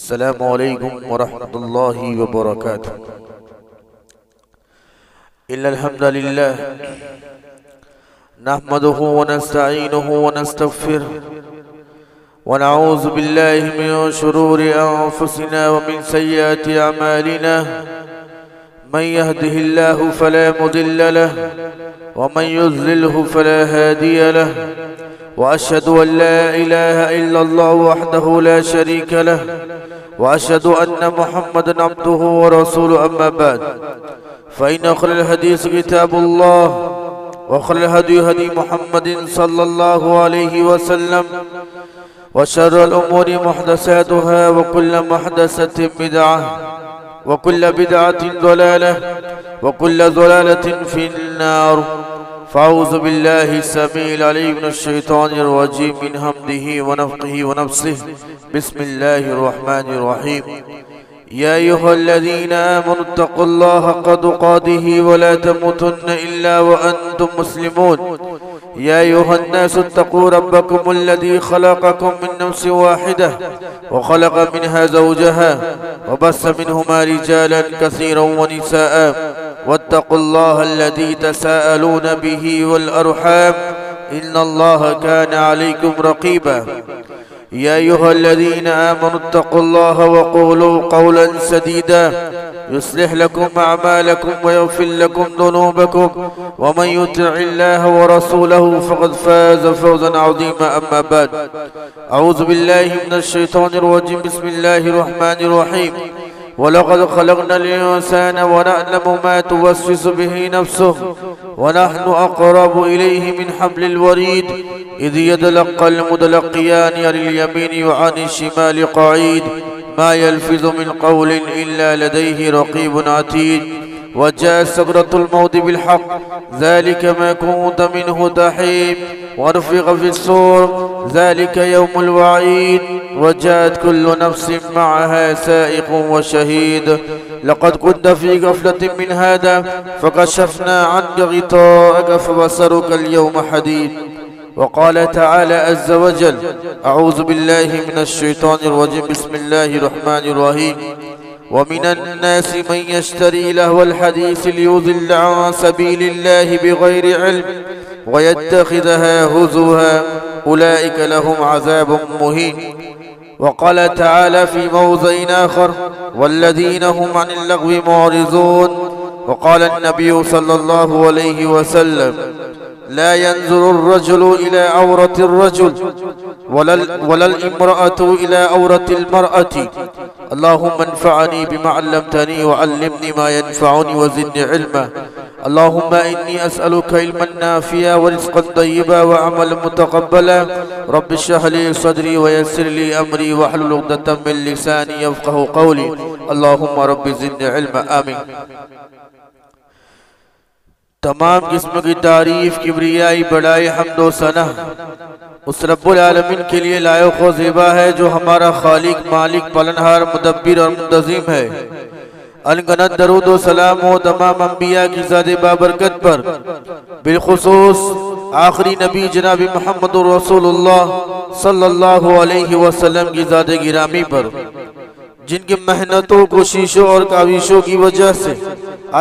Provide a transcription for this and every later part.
अस्सलामु अलैकुम वरहमतुल्लाहि वबरकातुह। इन्नल हम्दुलिल्लाह नहमदुहु व नस्तईनुहु व नस्तगफिरुह व नऊज़ु बिल्लाहि मिन शुरूरि अंफुसिना व मिन सय्यिआति अमालिना। मन यहदिहिल्लाहु फला मुदिल्ल लहु व मन युज़्लिल्हु फला हादिय लहु व अशहदु अन ला इलाहा इल्लल्लाहु वहदहु ला शरीक लहु व अशहदु अन्न मुहम्मदन अब्दुहु व रसूलुहु। अम्मा बाद फ़इन्न खैरल हदीस किताबुल्लाह व खैरल हदी हदी मुहम्मदिन सल्लल्लाहु अलैहि वसल्लम व शर्रल उमूरि मुहदसातुहा व कुल्लु मुहदसतिन बिदअह व कुल्लु बिदअतिन ज़लालह व कुल्लु ज़लालतिन फिन्नार। फ़अऊज़ु बिल्लाहि अस्समीइल अलीम मिनश शैतानिर रजीम मिन हम्दिही व नफ़्ख़िही व नफ़्सिही। बिस्मिल्लाहिर रहमानिर रहीम। या अय्युहल्लज़ीना आमनुत्तक़ुल्लाह हक़्क़ तुक़ातिही व ला तमूतुन्न इल्ला व अंतुम मुस्लिमून। या अय्युहन्नासुत्तक़ू रब्बकुमुल्लज़ी ख़लक़कुम मिन नफ़्सिन वाहिदह व ख़लक़ मिनहा ज़ौजहा व बस्स मिनहुमा रिजालन कसीरन व निसाअ वत्तक़ुल्लाहल्लज़ी तसाअलून बिही वल अरहाम इन्नल्लाह कान अलैकुम रक़ीबा। या अय्युहल्लज़ीना आमनुत्तक़ुल्लाह व क़ूलू क़ौलन सदीदा युस्लिह लकुम अअमालकुम व यग़फ़िर लकुम ज़ुनूबकुम व मन युतिइल्लाह व रसूलहु फ़क़द फ़ाज़ फ़ौज़न अज़ीमा। अम्मा बाद अऊज़ु बिल्लाहि मिनश शैतानिर रजीम। बिस्मिल्लाहिर रहमानिर रहीम। वलक़द ख़लक़नल इंसाना व नअलमु मा तुवस्विसु बिही नफ़्सुहु व नहनु अक़रबु इलैहि मिन हब्लिल वरीद इज़ यतलक़्क़ल मुतलक़्क़ियानि अनिल यमीनि व अनिश शिमालि क़ईद मा यल्फ़िज़ु मिन क़ौलिन इल्ला लदैहि रक़ीबुन अतीद। वजाअत सकरतुल मौत बिलहक़्क़ ज़ालिका मा कुन्त मिन्हु तहीद वनुफ़िख़ फ़िस्सूर ज़ालिका यौमुल वईद वजाअत कुल्लु नफ़्सिन मअहा साइक़ुन व शहीद। लक़द कुन्त फ़ी ग़फ़लतिन मिन हाज़ा फ़कशफ़ना अन्क ग़िताअक फ़बसरुक अल-यौम हदीद। वक़ाल तआला अज़्ज़ व जल। अऊज़ु बिल्लाहि मिनश शैतानिर रजीम। बिस्मिल्लाहिर रहमानिर रहीम। वमिनन्नासि मन यश्तरी लहवल हदीस लियुज़िल्ल अन सबीलिल्लाहि बिग़ैरि इल्म व यत्तख़िज़हा हुज़ुवा उलाइका लहुम अज़ाबुन मुहीन। वक़ाल तआला फ़ी मौज़िइन आख़र वल्लज़ीना हुम अनिल लग़्वी मुअरिज़ून। वक़ाल अन्नबिय्यु सल्लल्लाहु अलैहि वसल्लम ला यंज़ुरु अर्रजुलु इला औरति अर्रजुल वलल इम्रअतु इला औरति अलमरअति। अल्लाहुम्मा अन्फ़अनी बिमा अल्लमतनी व अल्लिमनी मा यनफ़अनी व ज़िदनी इल्मा। अल्लाहुम्मा इन्नी अस्अलुका इल्मन नाफ़िअ व रिज़्क़न तय्यिबा व अमलन मुतक़ब्बला। रब्बि इश्रह ली सदरी व यस्सिर ली अमरी वहलुल उक़दतम मिन लिसानी यफ़क़हू क़ौली। अल्लाहुम्मा रब्बि ज़िदनी इल्मा। आमीन। तमाम किस्म की तारीफ, किब्रियाई, बड़ाई, हम्दो सना उस रब्बुल आलमीन के लिए लायक व ज़ेबा है जो हमारा खालिक, मालिक, पालनहार, मुदब्बिर और मुंतज़िम है। अनगनत दरूद व सलाम हो तमाम अंबिया की ज़ात बाबरकत पर, बिलखुसूस आखिरी नबी जनाब मुहम्मदुर रसूलुल्लाह सल्लल्लाहु अलैहि वसल्लम की ज़ात गिरामी पर, जिनकी मेहनतों, कोशिशों और काविशों की वजह से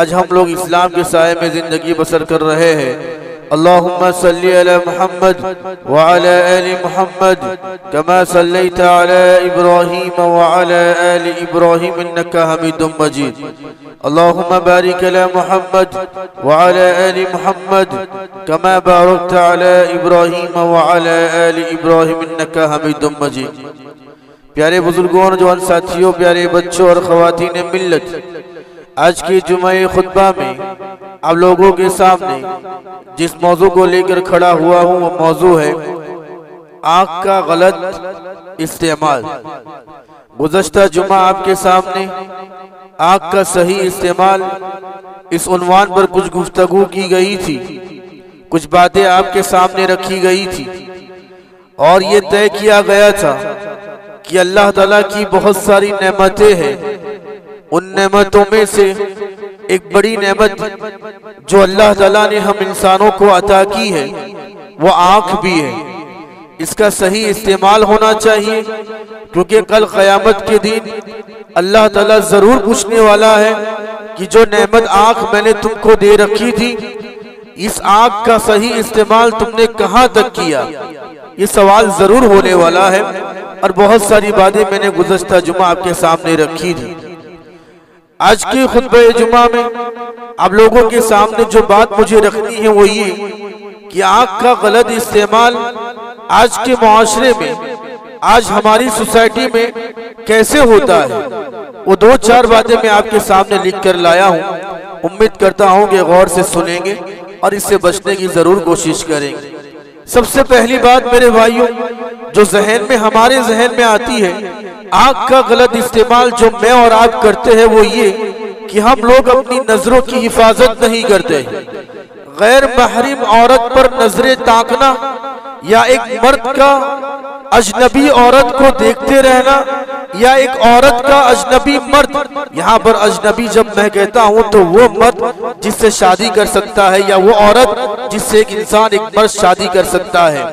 आज हम लोग इस्लाम के साए में जिंदगी बसर कर रहे हैं। अल्लाहुम्मा सल्ली अला मुहम्मद व अला आलि मुहम्मद कमा सल्लैता अला इब्राहीम व अला आलि इब्राहीम इन्नका हमीदुम मजीद। अल्लाहुम्मा बारिक अला मुहम्मद व अला आलि मुहम्मद कमा बारकता अला इब्राहीम व अला आलि इब्राहीम इन्नका हमीदुम मजीद। प्यारे बुजुर्गों, जवान साथियों, प्यारे बच्चों और ख़वातीन मिल्लत, आज की जुमे खुतबा में आप लोगों के सामने जिस मौजू को लेकर खड़ा हुआ हूँ वो मौजू है आँख का गलत इस्तेमाल। गुज़श्ता जुमा आपके सामने आँख का सही इस्तेमाल इस उन्वान पर कुछ गुफ्तगू की गई थी, कुछ बातें आपके सामने रखी गई थी और ये तय किया गया था कि अल्लाह ताला की बहुत सारी नेमतें हैं। उन नेमतों में से एक बड़ी नेमत जो अल्लाह ताला ने हम इंसानों को अता की है वो आँख भी है। इसका सही इस्तेमाल होना चाहिए, क्योंकि कल क़यामत के दिन अल्लाह ताला जरूर पूछने वाला है कि जो नेमत आँख मैंने तुमको दे रखी थी, इस आँख का सही इस्तेमाल तुमने कहाँ तक किया, ये सवाल जरूर होने वाला है। और बहुत सारी बातें मैंने गुज़श्ता जुमा आपके सामने रखी थी। आज के खुतबे जुमा में आप लोगों के सामने जो बात मुझे रखनी है वो ये कि आँख का गलत इस्तेमाल आज के मुआशरे में, आज हमारी सोसाइटी में कैसे होता है, वो दो चार बातें मैं आपके सामने लिख कर लाया हूँ। उम्मीद करता हूँ कि गौर से सुनेंगे और इससे बचने की जरूर कोशिश करेंगे। सबसे पहली बात मेरे भाइयों, जो जहन में हमारे जहन में आती है, आँख का गलत इस्तेमाल जो मैं और आप करते हैं वो ये कि हम लोग अपनी नजरों की हिफाजत नहीं करते। गैर महरम औरत पर नजरें ताकना या एक मर्द का अजनबी औरत को देखते रहना या एक औरत का अजनबी मर्द, यहाँ पर अजनबी जब मैं कहता हूँ तो वो मर्द जिससे शादी कर सकता है या वो औरत जिससे एक इंसान एक मर्द शादी कर सकता है।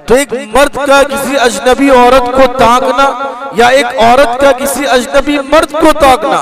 तो एक मर्द का किसी अजनबी औरत को ताकना या एक औरत का किसी अजनबी मर्द को ताकना,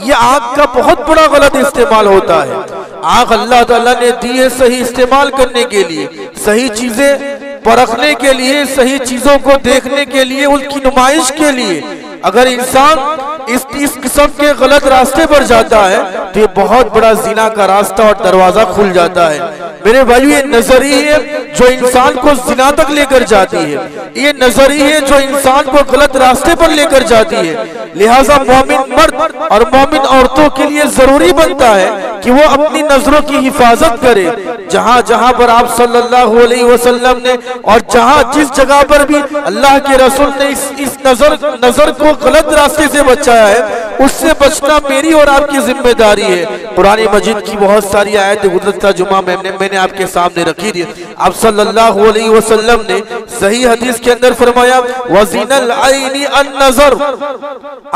ये आँख का बहुत बड़ा गलत इस्तेमाल होता है। आँख अल्लाह ताला ने दी है सही इस्तेमाल करने के लिए, सही चीजें परखने के लिए, सही चीजों को देखने के लिए, उनकी नुमाइश के लिए। अगर इंसान इस किस्म के गलत रास्ते पर जाता है तो ये बहुत बड़ा जिना का रास्ता और दरवाजा खुल जाता है। मेरे भाइयों, ये नजर ही है जो इंसान को जिना तक लेकर जाती है, ये नजर ही है जो इंसान को गलत रास्ते पर लेकर जाती है। लिहाजा मोमिन मर्द और मोमिन औरतों के लिए जरूरी बनता है कि वो अपनी नजरों की हिफाजत करे। जहाँ जहाँ पर आप सल्लल्लाहु अलैहि वसल्लम ने और जहाँ जिस जगह पर भी अल्लाह के रसूल ने इस नजर को गलत रास्ते से बचाया है, उससे बचना मेरी और आपकी जिम्मेदारी है। कुरान मजीद की बहुत सारी आयतें गुज़श्ता जुमा में मैंने आपके सामने रखी थी। आप सल्लल्लाहु अलैहि वसल्लम ने सही हदीस के अंदर फरमाया, वज़ीनल आइनी अन नज़र,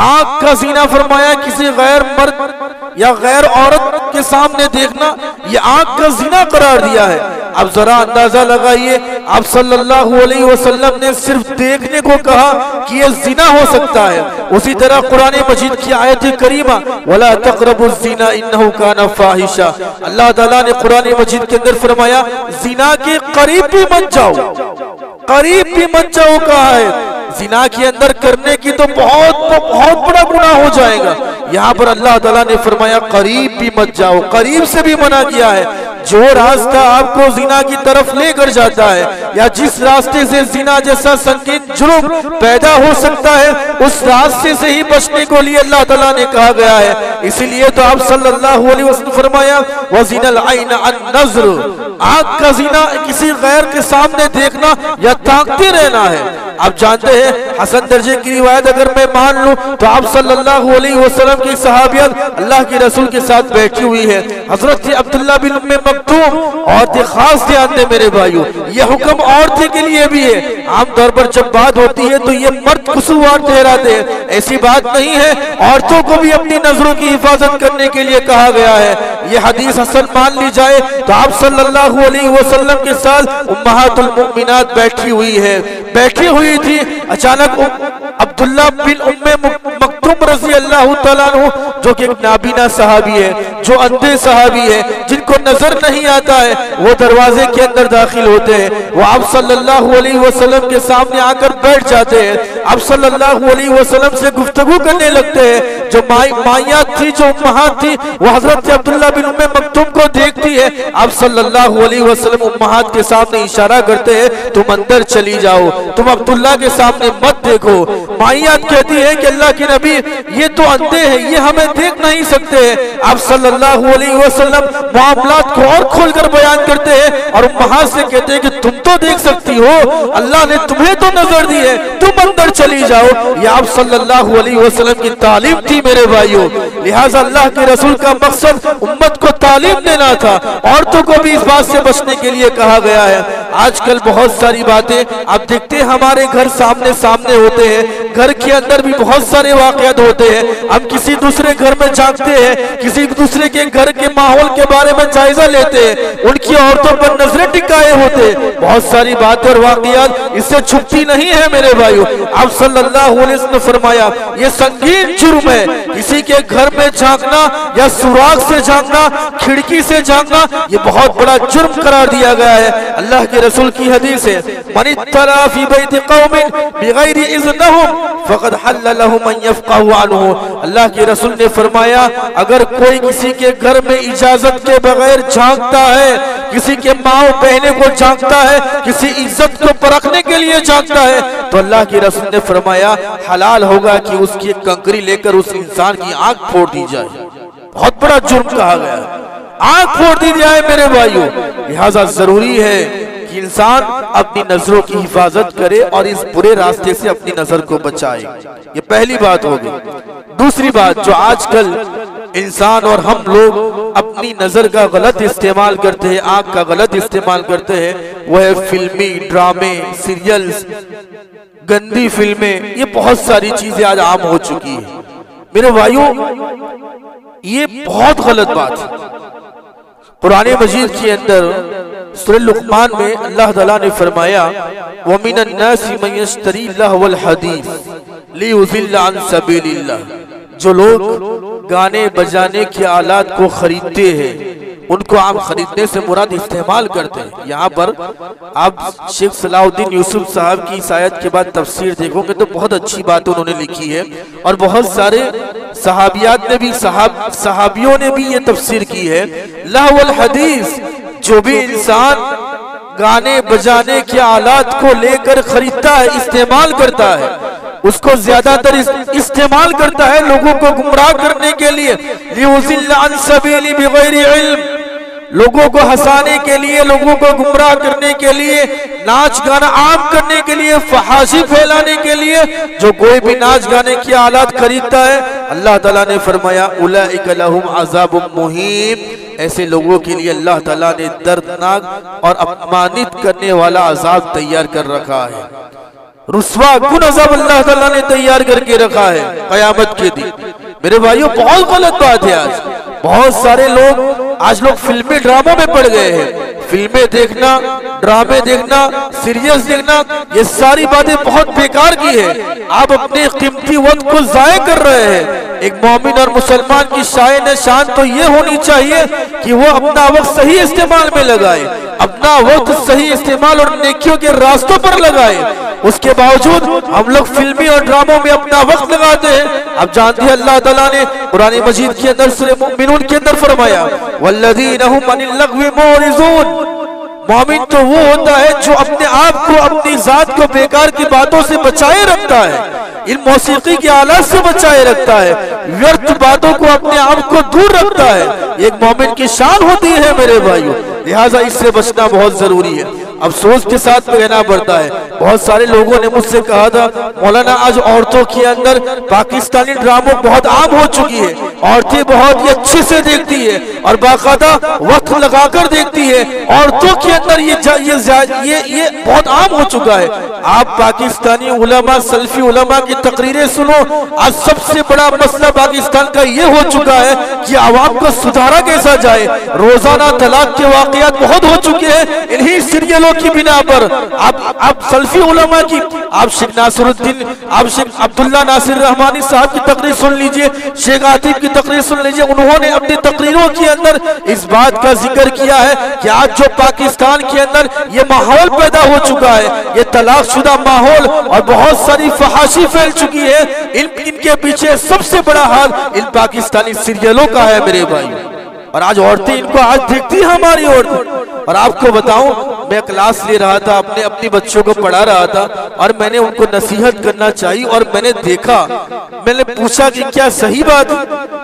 आँख का जीना फरमाया किसी गैर मर्द या गैर औरत के सामने देखना, ये आँख का जीना करार दिया है। अब जरा अंदाजा लगाइए, आप सल्लल्लाहु अलैहि वसल्लम ने सिर्फ देखने को कहा कि ये जिना हो सकता है। उसी तरह कुरान मजीद की आयत करीमा, वला तक़रबुज़ ज़िना इन्नहु काना फ़ाहिशा, अल्लाह ताला ने कुरान मजीद के अंदर फरमाया जिना के करीब भी मत जाओ, करीब भी मत जाओ। कहा है जिना के अंदर करने की तो बहुत बड़ा गुनाह हो जाएगा। यहाँ पर अल्लाह ताला ने फरमाया करीब भी मत जाओ, करीब से भी मना किया है। जो रास्ता आपको जिना की तरफ लेकर जाता है या जिस रास्ते से जिना जैसा संगीन जुर्म पैदा हो सकता है, उस रास्ते से ही बचने को लिए अल्लाह ताला ने कहा गया है। इसीलिए तो आप सल्लल्लाहु अलैहि वसल्लम फरमाया वज़िनल आइन अन नज़र, आँख का जिना किसी गैर के सामने देखना या ताकते रहना है। आप जानते हैं हसन दर्जे की रिवायत अगर मैं मान लूं तो आप सल्लल्लाहु अलैहि वसल्लम की सहाबियत अल्लाह के रसूल के साथ बैठी हुई है। हजरत अब्दुल्ला बिन उम्मे मक्तूम और खास ध्यान दें मेरे भाइयों, ये हुक्म औरतें के लिए भी है। आमतौर पर जब बात होती है तो ये मर्द कसूरवार ठहराते हैं, ऐसी बात नहीं है। औरतों को भी अपनी नजरों की हिफाजत करने के लिए कहा गया है। ये हदीस हसन मान ली जाए तो आप सल्लल्लाहु अलैहि वसल्लम के साथ उम्महातुल मुमिनात बैठी हुई थी। अचानक अब्दुल्ला बिन उम्मे मक्तूम रज़ी अल्लाह तआला अन्हु, जो कि एक नाबीना सहाबी है, जो अंधे सहाबी है, जिनको नजर नहीं आता है, वो दरवाजे के अंदर दाखिल होते हैं। वो आप सल्लल्लाहु अलैहि वसल्लम के सामने आकर बैठ जाते हैं। आप सल्लल्लाहु अलैहि वसल्लम से गुफ्तगू करने लगते हैं। जो माइयात थी, जो उम्महात थी, वो हजरत अब्दुल्ला बिन उम्मे मक्तूम को देखती है। आप सल्लल्लाहु अलैहि वसल्लम उम्महात के सामने इशारा करते हैं, तुम अंदर चली जाओ, तुम अब्दुल्ला के सामने मत देखो। माइयात कहती है कि अल्लाह के नबी, ये तो अंधे हैं, ये हमें देख नहीं सकते हैं। आप सल्लल्लाहु अलैहि वसल्लम मामलात को और खोलकर बयान करते हैं और उम्महात से कहते हैं कि तुम तो देख सकती हो, अल्लाह ने तुम्हें तो नजर दी है, तुम अंदर चली जाओ। ये आप सल्लल्लाहु अलैहि वसल्लम की तालीम थी मेरे भाइयों। लिहाजा अल्लाह के रसूल का मकसद उम्मत को तालीम देना था। औरतों को भी इस बात से बचने के लिए कहा गया है। आजकल बहुत सारी बातें आप देखते हैं हमारे घर सामने सामने होते हैं, घर के अंदर भी बहुत सारे वाकयात होते हैं। हम किसी दूसरे घर में झांकते हैं, किसी दूसरे के घर के माहौल के बारे में जायजा लेते हैं, उनकी औरतों पर नजरें टिकाए होते हैं। बहुत सारी बातें और वाकयात इससे छुपती नहीं है मेरे भाइयों। आप सल्लल्लाहु अलैहि वसल्लम ने फरमाया ये संगीन जुर्म है, किसी के घर में झांकना या सुराग से झांकना, खिड़की से झांकना, ये बहुत बड़ा जुर्म करार दिया गया है। अल्लाह के रसूल की हदीस है, मन इत्तला फी बैति कौमिन बिगैरि इज़्निहिम फक़द हल्ल लहु मन यफ़क़हु अन्हु। अल्लाह के रसूल ने फरमाया अगर कोई किसी के घर में इजाजत के बगैर झांकता है, किसी के माओ बहने को झांकता है, किसी इज्जत को परखने के लिए झांकता है, तो अल्लाह के रसूल ने फरमाया हलाल होगा कि उसकी एक कंकरी लेकर उस इंसान की आंख फोड़ दी जाए। बहुत बड़ा जुर्म कहा गया, आंख फोड़ दी जाए मेरे भाइयों। लिहाजा जरूरी है कि इंसान अपनी नजरों की हिफाजत करे और इस बुरे रास्ते से अपनी नजर को बचाए। ये पहली बात होगी। दूसरी बात जो आजकल इंसान और हम लोग अपनी नजर का गलत इस्तेमाल करते हैं, आंख का गलत इस्तेमाल करते हैं, वो है फिल्मी ड्रामे, सीरियल्स, गंदी फिल्में। ये बहुत सारी चीजें आज आम हो चुकी है मेरे भाइयों। ये बहुत गलत बात है। कुरान मजीद के अंदर सूरह लुक़मान में अल्लाह ताला ने फरमाया वमिनन नासी मन यश्तरी लहवल हदीस लियुज़िल्ल अन सबीलिल्लाह। जो लोग गाने बजाने के आलात को खरीदते हैं, उनको आप खरीदने से मुराद इस्तेमाल करते हैं। यहाँ पर आप शेख सलाहुद्दीन यूसुफ साहब की इस आयत के बाद तफसीर देखोगे तो बहुत अच्छी बात उन्होंने लिखी है और बहुत सारे सहाबियात ने भी सहाबियों ने भी ये तफसीर की है। लहवल हदीस, जो भी इंसान गाने बजाने के आलात को लेकर खरीदता है, इस्तेमाल करता है, उसको ज्यादातर इस्तेमाल करता है लोगों को गुमराह करने के लिए, लियुज़िल्ल अन सबीली बिगैरि इल्म, लोगों को हंसाने के लिए, लोगों को गुमराह करने के लिए, नाच गाना आम करने के लिए, फहाशी फैलाने के लिए। जो कोई भी नाच गाने की आलात खरीदता है, अल्लाह ताला ने फरमाया उलाइका लहुम अज़ाबुम मुहीन, ऐसे लोगों के लिए अल्लाह ताला ने दर्दनाक और अपमानित करने वाला अजाब तैयार कर रखा है। रुस्वा कुन अज़ाब अल्लाह ताला ने तैयार करके रखा है कयामत के दिन। मेरे भाइयों बहुत गलत बात है। आज बहुत सारे लोग फिल्मी ड्रामों में पड़ गए हैं। फिल्में देखना, ड्रामे देखना, सीरियल्स देखना, ये सारी बातें बहुत बेकार की है। आप अपने कीमती वक्त को जाया कर रहे हैं। एक मोमिन और मुसलमान की शान तो ये होनी चाहिए कि वो अपना वक्त सही इस्तेमाल में लगाए, अपना वक्त सही इस्तेमाल और नेकियों के रास्तों पर लगाए। उसके बावजूद हम लोग फिल्मी और ड्रामों में अपना वक्त लगाते हैं। अब जानते हैं अल्लाह ताला ने कुरान मजीद के अंदर सूरह मुमिनून के अंदर फरमाया वल्लज़ीना हुम अनिल लग़्वी मुरिज़ून। मोमिन तो वो होता है जो अपने आप को, अपनी जात को बेकार की बातों से बचाए रखता है, इन मौसीकी के आलात से बचाए रखता है, व्यर्थ बातों को अपने आप को दूर रखता है। एक मोमिन की शान होती है मेरे भाइयों। लिहाजा इससे बचना बहुत जरूरी है। अफसोस के साथ कहना पड़ता है, बहुत सारे लोगों ने मुझसे कहा था मौलाना आज औरतों के अंदर पाकिस्तानी ड्रामों बहुत आम हो चुकी है, औरतें बहुत ही अच्छे से देखती है और बाकायदा वक्त लगाकर देखती है। औरतों के अंदर ये बहुत आम हो चुका है। आप पाकिस्तानी उलमा, सल्फी उलमा की तकरीरें सुनो। आज सबसे बड़ा मसला पाकिस्तान का ये हो चुका है कि आवाम को सुधारा कैसा जाए। रोजाना तलाक के वाकयात बहुत हो चुके हैं इन्हीं सीरियलों की बिना पर। आप सल्फी उलमा की, आप शेख नासिरुद्दीन, आप शेख अब्दुल्ला नासिर रहमानी साहब की तकरीर सुन लीजिए, शेख आतिफ की तकरीर सुन लीजिए। उन्होंने अपनी तकरीरों के अंदर इस बात का जिक्र किया है कि आज जो पाकिस्तान के अंदर ये माहौल पैदा हो चुका है, ये तलाकशुदा माहौल और बहुत सारी फहाशी फैल चुकी है, इनके पीछे सबसे बड़ा हाथ इन पाकिस्तानी सीरियलों का है मेरे भाई। और आज औरतें इनको आज देखती है हमारी औरतें। और आपको बताऊं, मैं क्लास ले रहा था, अपनी बच्चों को पढ़ा रहा था और मैंने उनको नसीहत करना चाहिए और मैंने देखा, मैंने पूछा कि क्या सही बात,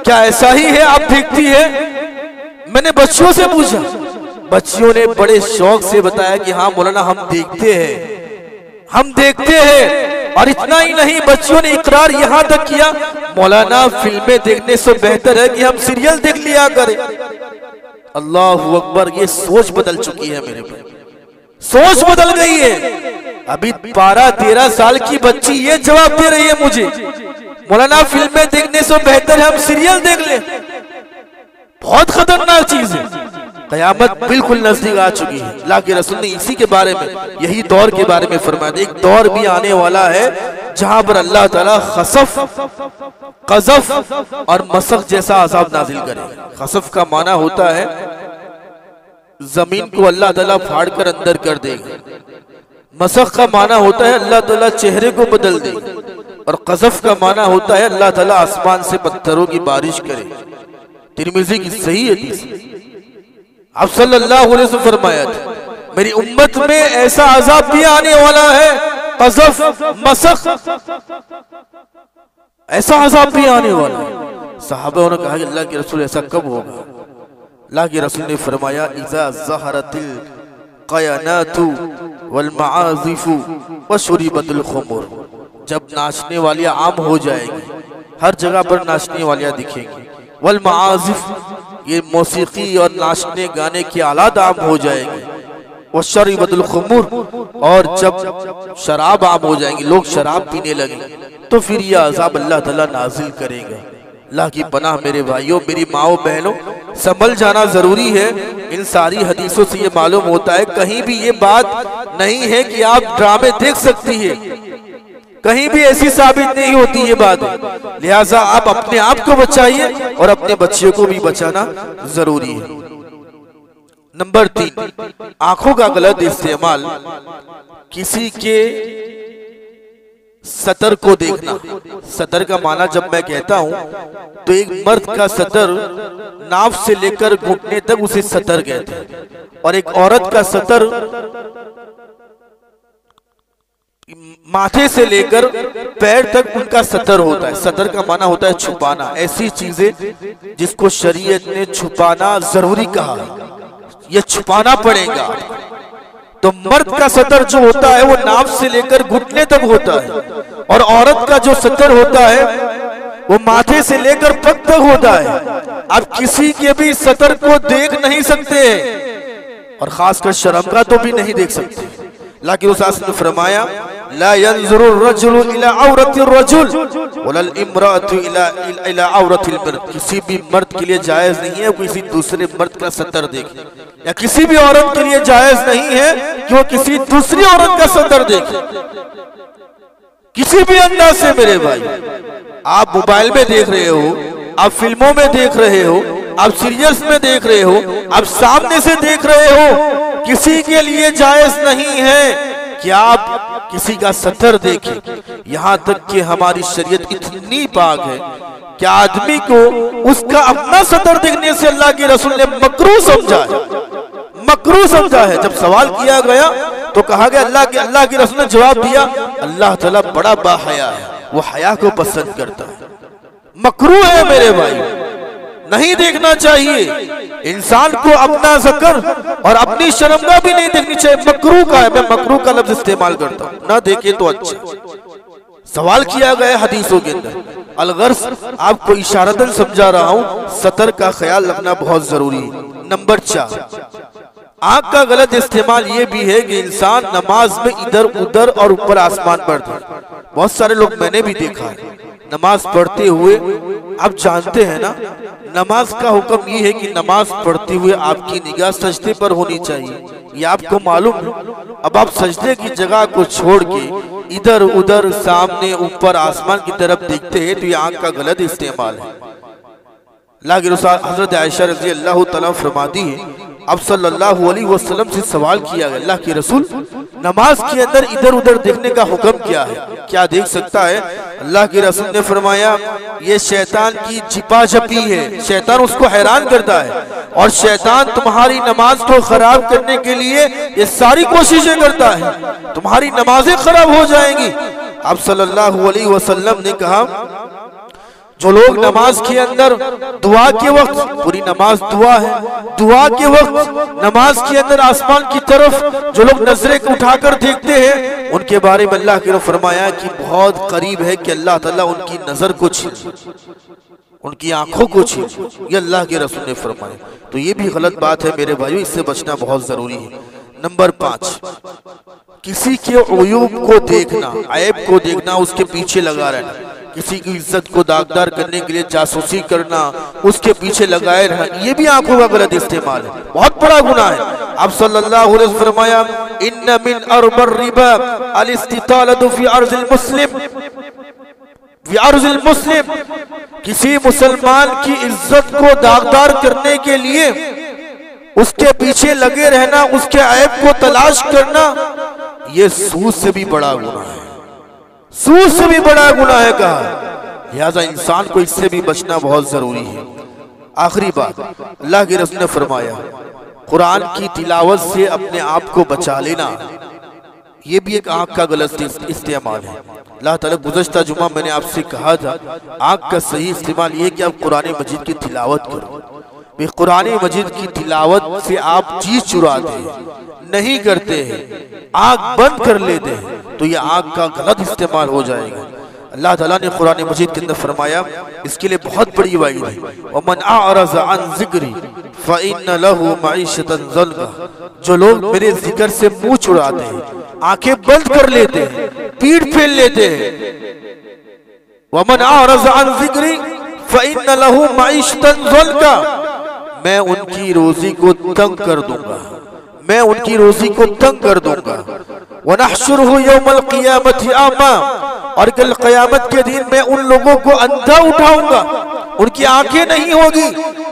क्या ऐसा ही है आप देखती है? मैंने बच्चियों से पूछा, बच्चियों ने बड़े शौक से बताया कि हाँ मौलाना हम देखते हैं। और इतना ही नहीं, बच्चियों ने इकरार यहाँ तक किया मौलाना फिल्में देखने से बेहतर है कि हम सीरियल देख लिया करें। अल्लाहु अकबर, ये सोच बदल चुकी है मेरे भाई, सोच बदल गई है। अभी 12-13 साल की बच्ची ये जवाब दे रही है मुझे, मौलाना फिल्में देखने से बेहतर है हम सीरियल देख ले। बहुत खतरनाक चीज है। कयामत बिल्कुल नजदीक आ चुकी है। अल्लाह के रसूल ने इसी के बारे में, यही दौर के बारे में फरमाया। एक दौर भी आने वाला है जहां पर अल्लाह ताला खसफ, कज़फ और मसख जैसा अजाब नाजिल करेगा। खसफ का माना होता है जमीन को अल्लाह ताला फाड़ कर अंदर कर देगा। मसख का माना होता है अल्लाह ताला चेहरे को बदल देगा। और कज़फ का माना होता है अल्लाह ताला आसमान से पत्थरों की बारिश करे। तिरमिज़ी की सही हदीस, आप सल्लल्लाहु अलैहि वसल्लम फरमाया था मेरी उम्मत में ऐसा अजाब भी आने वाला है, कज़फ, मसख, ऐसा अजाब भी आने वाला है। सहाबा ने कहा कि अल्लाह के रसूल ऐसा कब होगा? अल्लाह के रसूल ने फरमाया इज़ा ज़हरतिल क़यानातु वल मआज़िफ़ु व शुरिबतुल ख़ुमर, जब नाचने वालियां आम हो जाएगी, हर जगह पर नाचने वालियां दिखेंगी। वल मआज़िफ़, ये मौसीकी और नाचने गाने की आलात आम हो जाएगी। वो शरीबतुल खुमर, और जब शराब आम हो जाएंगी, लोग शराब पीने लगेंगे, तो फिर यह अज़ाब अल्लाह ताला नाजिल करेगा। अल्लाह की पनाह मेरे भाइयों, मेरी माओ बहनों, संभल जाना जरूरी है। इन सारी हदीसों से ये मालूम होता है कहीं भी ये बात नहीं है कि आप ड्रामे देख सकती है, कहीं भी ऐसी साबित नहीं होती ये बात। लिहाजा आप अपने आप को बचाइए और अपने बच्चों को भी बचाना जरूरी है। नंबर 3, आंखों का गलत इस्तेमाल। किसी के सतर को देखना। सतर का माना जब मैं कहता हूं तो एक मर्द का सतर नाव से लेकर घुटने तक उसे सतर कहते हैं, और एक औरत का सतर माथे से लेकर पैर तक उनका सतर होता है। सतर का माना होता है छुपाना, ऐसी चीजें जिसको शरीयत ने छुपाना जरूरी कहा, ये छुपाना पड़ेगा। तो मर्द का सतर जो होता है वो नाभ से लेकर घुटने तक होता है, और औरत का जो सतर होता है वो माथे से लेकर पग तक होता है। आप किसी के भी सतर को देख नहीं सकते, और खासकर शर्मगाह तो भी नहीं देख सकते। लेकिन उस आसमान ने फरमाया ला यंजुरु रजुलु इला औरति रजुल वलल इमरातु इला औरतिल मर्द। किसी भी मर्द के लिए जायज नहीं है किसी दूसरे मर्द का सतर देखे, या किसी भी औरत के लिए जायज नहीं है कि वो किसी दूसरी औरत का सतर देखे, किसी भी अंदाज से। मेरे भाई, आप मोबाइल में देख रहे हो, आप फिल्मों में देख रहे हो, आप सीरियल्स में देख रहे हो, आप सामने से देख रहे हो, किसी के लिए जायज नहीं है कि आप किसी का सतर देखें। यहां तक कि हमारी शरीयत इतनी पाक है कि आदमी को उसका अपना सतर देखने से अल्लाह के रसूल ने मकरूह समझा है, मकरूह समझा है। जब सवाल किया गया तो कहा गया अल्लाह के रसूल ने जवाब दिया अल्लाह ताला बड़ा बाहया है, वो हया को पसंद करता है। मकरूह है मेरे भाई, नहीं देखना चाहिए। इंसान को अपना ज़कर और अपनी शर्मगाह भी नहीं देखनी चाहिए। मकरूह का है, मैं मकरूह का लफ्ज इस्तेमाल करता हूं, ना देखे तो अच्छा। सवाल किया गया हदीसों के अंदर, अलगर्ज आपको इशारतन समझा रहा हूं, सतर का ख्याल रखना बहुत जरूरी है। नंबर 4, आंख का गलत इस्तेमाल ये भी है कि इंसान नमाज में इधर उधर और ऊपर आसमान पढ़ता है। बहुत सारे लोग मैंने भी देखा है नमाज पढ़ते हुए, आप जानते हैं ना नमाज का हुक्म ये है कि नमाज पढ़ते हुए आपकी निगाह सजदे पर होनी चाहिए, ये आपको मालूम है। अब आप सजदे की जगह को छोड़ के इधर उधर सामने ऊपर आसमान की तरफ देखते हैं तो ये आंख का गलत इस्तेमाल है। हजरत आयशा रज़ी अल्लाह तआला फरमाती है अब सल्लल्लाहु अलैहि वसल्लम से सवाल किया गया अल्लाह के रसूल नमाज के अंदर इधर उधर देखने का हुक्म क्या है, क्या देख सकता है? अल्लाह के रसूल ने फरमाया ये शैतान की छिपाझपी है, शैतान उसको हैरान करता है, और शैतान तुम्हारी नमाज को खराब करने के लिए ये सारी कोशिशें करता है, तुम्हारी नमाजें खराब हो जाएंगी। आप सल्लल्लाहु अलैहि वसल्लम ने कहा जो लोग नमाज के अंदर दुआ के वक्त, पूरी नमाज दुआ है, दुआ के वक्त नमाज के अंदर आसमान की तरफ जो लोग नजरें उठाकर देखते हैं उनके बारे में अल्लाह के फरमाया कि बहुत करीब है कि अल्लाह ताला उनकी नजर को छीन। उनकी आंखों को छीन, ये अल्लाह के रसूल ने फरमाया। तो ये भी गलत बात है मेरे भाइयों, इससे बचना बहुत जरूरी है। नंबर 5, किसी के उयूब को देखना, ऐब को देखना, उसके पीछे लगा रहना, किसी की इज्जत को दागदार करने के लिए जासूसी करना, उसके पीछे लगाए रहना, ये भी आंखों का गलत इस्तेमाल है, बहुत बड़ा गुनाह है। आप सल्लल्लाहु अलैहि वसल्लम फरमाया, इन्न मिन अरबर रिबा अल इस्तितालतु फी अर्ज़िल मुस्लिम, फी अर्ज़िल मुस्लिम, किसी मुसलमान की इज्जत को दागदार करने के लिए उसके पीछे लगे रहना, उसके ऐब को तलाश करना, ये सूद से भी बड़ा गुनाह है, सूद से भी बड़ा गुनाह है कहा। लिहाजा इंसान को इससे भी बचना बहुत जरूरी है। आखिरी बात, अल्लाह के रसूल ने फरमाया, कुरान की तिलावत से अपने आप को बचा लेना, ये भी एक आंख का गलत इस्तेमाल है। अल्लाह ताला, गुज़श्ता जुमा मैंने आपसे कहा था, आंख का सही इस्तेमाल ये कि आप कुरान मजीद की तिलावत करो। कुरान मजीद की तिलावत से आप चीज चुराते हैं, नहीं करते हैं, आंख बंद कर लेते हैं, तो ये आंख का गलत इस्तेमाल हो जाएगा। अल्लाह ताला ने कुरान मजीद के अंदर फरमाया, इसके लिए बहुत बड़ी वाइद है, वमन अअरज़ अन ज़िक्री फ़इन्न लहू मईशतन ज़न्का, जो लोग मेरे जिक्र से मुंह छुड़ाते हैं, आंखें बंद कर लेते हैं, पीठ फेर लेते हैं, वमन अअरज़ अन ज़िक्री फ़इन्न लहू मईशतन ज़न्का, मैं उनकी रोजी को तंग कर दूंगा, मैं उनकी रोजी को तंग कर दूंगा। वनहशुरुहु यौमल क़ियामति आमा, और कल क़यामत के दिन मैं उन लोगों को अंधा उठाऊंगा, उनकी आंखें नहीं होगी,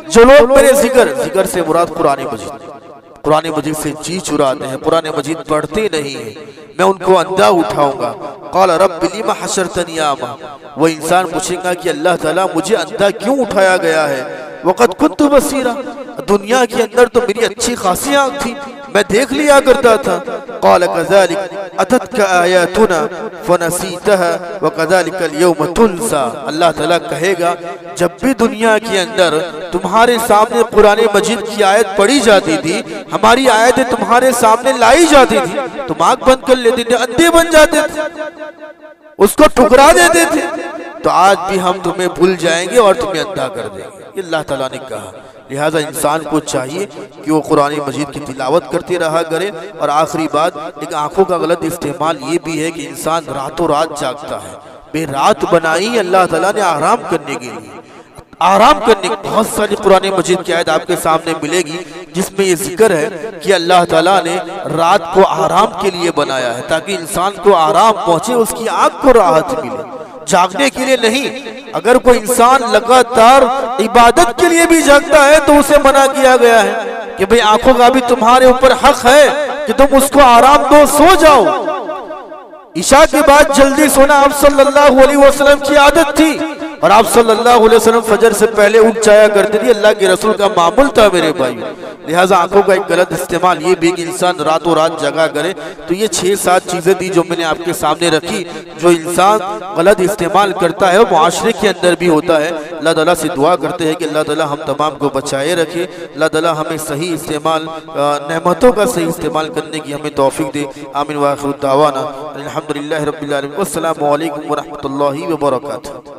जो लोग मेरे जिक्र से मुराद कुरान मजीद से जी चुराते हैं, कुरान मजीद पढ़ते नहीं है, मैं उनको अंधा उठाऊंगा। क़ाल रब्बि लिमा हशरतनी आमा, वो इंसान पूछेगा कि अल्लाह ताला मुझे अंधा क्यों उठाया गया है, वक़द कुन्तु बसीरा, दुनिया के अंदर तो मेरी अच्छी खासी आँख थी, मैं देख लिया करता था। क़ाल कज़ालिक अततका आयातुना फ़नसीतहा व कज़ालिकल यौम तुनसा, अल्लाह ताला कहेगा, जब भी दुनिया के अंदर तुम्हारे सामने कुरान मजीद की आयत पढ़ी जाती थी, हमारी आयतें तुम्हारे सामने लाई जाती थी, तुम आँख बंद कर लेते थे, अंधे बन जाते थे, उसको ठुकरा देते थे, तो आज भी हम तुम्हें भूल जाएंगे और तुम्हें अंधा कर देंगे, ये अल्लाह ताला ने कहा। लिहाजा इंसान को चाहिए कि वो कुरान मजीद की तिलावत करते रहा करे। और आखिरी बात, एक आंखों का गलत इस्तेमाल ये भी है कि इंसान रातों रात जागता है, बेरात बनाई अल्लाह ताला ने आराम करने के लिए, आराम करने। बहुत सारी कुरान मजीद की आयत आपके सामने मिलेगी जिसमें ये जिक्र है कि अल्लाह ताला ने रात को आराम के लिए बनाया है, ताकि इंसान को आराम पहुंचे, उसकी आंख को राहत मिले, जागने के लिए नहीं। अगर कोई इंसान लगातार इबादत के लिए भी जागता है तो उसे मना किया गया है कि भाई आंखों का भी तुम्हारे ऊपर हक है कि तुम उसको आराम दो, सो जाओ। ईशा के बाद जल्दी सोना आप सल्लल्लाहु अलैहि वसल्लम की आदत थी, और आप सल्लल्लाहु अलैहि वसल्लम फजर से पहले उठ जाया करते थे, अल्लाह के रसूल का मामूल था मेरे भाई। लिहाजा आंखों का एक गलत इस्तेमाल ये भी कि इंसान रातों रात जगा करे। तो ये 6-7 चीजें थी जो मैंने आपके सामने रखी, जो इंसान गलत इस्तेमाल करता है वो मुआशरे के अंदर भी होता है। अल्लाह ताला से दुआ करते हैं कि अल्लाह ताला हम तमाम को बचाए रखे, अल्लाह ताला हमें सही इस्तेमाल, नेमतों का सही इस्तेमाल करने की हमें तौफीक दे। आमीन व आखिर दावाना अल्हम्दुलिल्लाहि रब्बिल आलमीन। अस्सलामु अलैकुम व रहमतुल्लाहि व बरकातुहू।